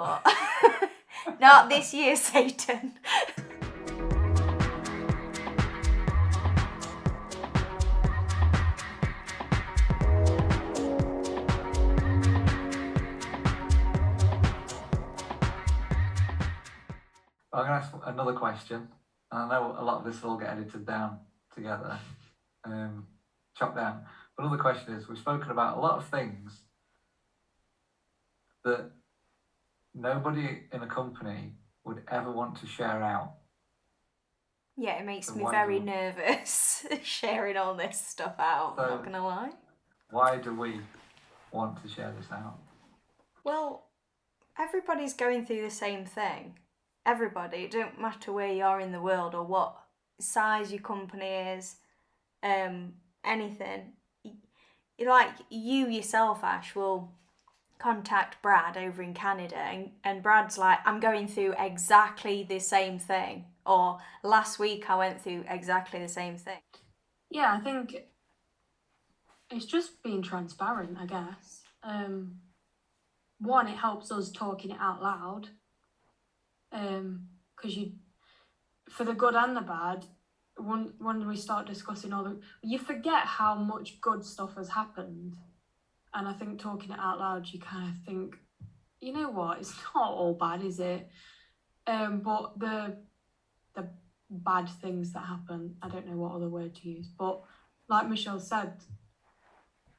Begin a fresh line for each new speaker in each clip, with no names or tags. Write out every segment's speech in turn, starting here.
but not this year, Satan.
I'm going to ask another question, and I know a lot of this will all get edited down together, chopped down. But another question is, we've spoken about a lot of things that nobody in a company would ever want to share out.
Yeah, it makes me very nervous sharing all this stuff out, I'm not going to lie.
Why do we want to share this out?
Well, everybody's going through the same thing. Everybody, it don't matter where you are in the world or what size your company is, anything. Like you yourself, Ash, will contact Brad over in Canada and Brad's like, I'm going through exactly the same thing. Or last week I went through exactly the same thing.
Yeah, I think it's just being transparent, I guess. One, it helps us talking it out loud. Because for the good and the bad, when we start discussing you forget how much good stuff has happened. And I think talking it out loud, you kind of think, you know what, it's not all bad, is it? But the bad things that happen, I don't know what other word to use, but like Michelle said,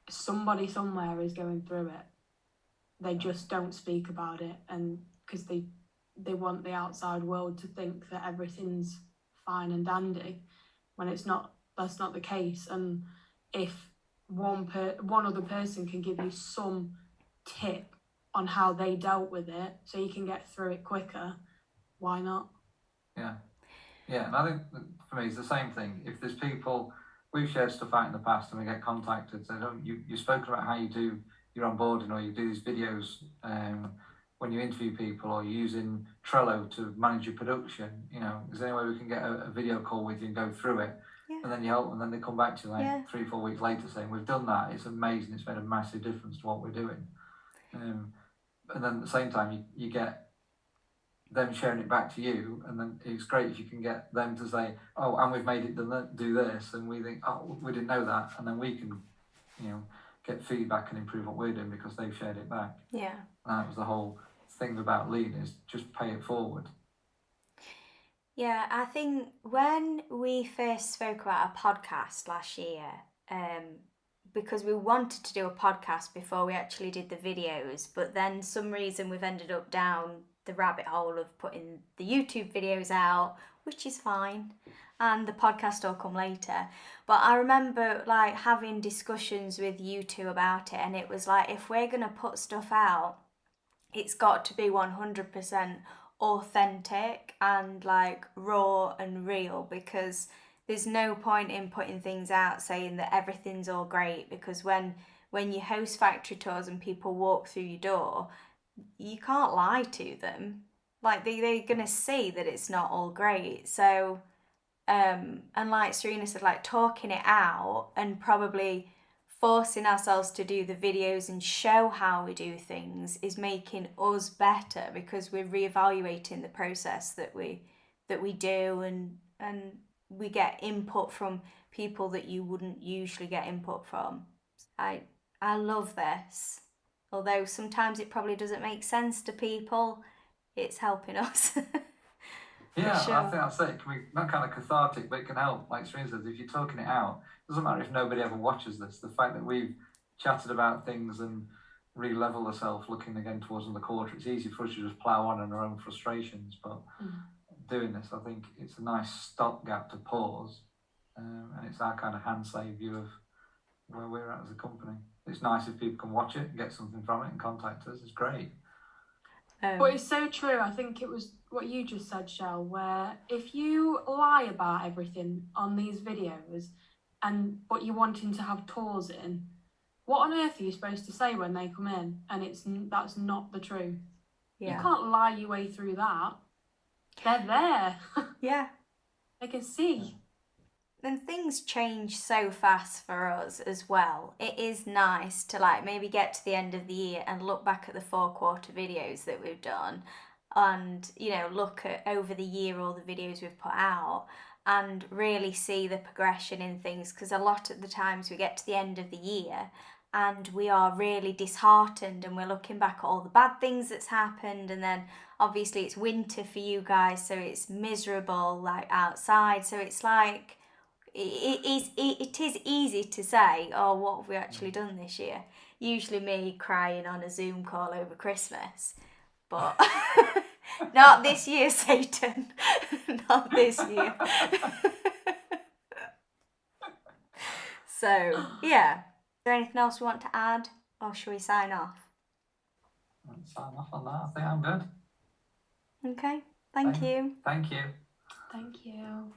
somebody somewhere is going through it. They just don't speak about it, and because they want the outside world to think that everything's fine and dandy, when it's not. That's not the case. And if one other person can give you some tip on how they dealt with it, so you can get through it quicker, why not?
Yeah, and I think for me it's the same thing. If there's people, we've shared stuff out in the past and we get contacted, so you've spoken about how you do your onboarding or you do these videos when you interview people, or you're using Trello to manage your production, is there any way we can get a video call with you and go through it? Yeah. And then you help, and then they come back to you 3-4 weeks later saying, we've done that, it's amazing, it's made a massive difference to what we're doing. And then at the same time, you get them sharing it back to you, and then it's great if you can get them to say, oh, and we've made it do this, and we think, oh, we didn't know that, and then we can, get feedback and improve what we're doing because they've shared it back.
Yeah.
And that was the whole thing about lean, is just pay it forward.
Yeah, I think when we first spoke about a podcast last year, because we wanted to do a podcast before we actually did the videos, but then some reason we've ended up down the rabbit hole of putting the YouTube videos out, which is fine, and the podcast will come later. But I remember like having discussions with you two about it, and it was like, if we're going to put stuff out, it's got to be 100% authentic and like raw and real, because there's no point in putting things out saying that everything's all great, because when you host factory tours and people walk through your door, you can't lie to them. Like they're gonna see that it's not all great. So and like Serena said, like talking it out and probably forcing ourselves to do the videos and show how we do things is making us better, because we're reevaluating the process that we do, and we get input from people that you wouldn't usually get input from. I love this. Although sometimes it probably doesn't make sense to people, it's helping us.
Yeah, sure. I think that's it. It can be not kind of cathartic, but it can help. Like Serena says, if you're talking it out, it doesn't matter if nobody ever watches this. The fact that we've chatted about things and re-level ourselves looking again towards another quarter, it's easy for us to just plough on our own frustrations. But doing this, I think it's a nice stopgap to pause. And it's our kind of hand-save view of where we're at as a company. It's nice if people can watch it and get something from it and contact us. It's great.
But it's so true. I think it was what you just said, Shell, where if you lie about everything on these videos but you're wanting to have tours in, what on earth are you supposed to say when they come in? And that's not the truth. Yeah. You can't lie your way through that. They're there.
Yeah.
They can see.
things change so fast for us as well. It is nice to like maybe get to the end of the year and look back at the 4-quarter videos that we've done, and look at over the year all the videos we've put out and really see the progression in things, because a lot of the times we get to the end of the year and we are really disheartened and we're looking back at all the bad things that's happened, and then obviously it's winter for you guys, so it's miserable like outside, so it's like it is easy to say, oh, what have we actually done this year? Usually me crying on a Zoom call over Christmas, but not this year, Satan. Not this year. So, yeah. Is there anything else we want to add, or shall we sign off?
Let's sign off on that. I think I'm good.
Okay. Thank you.
Thank you.
Thank you.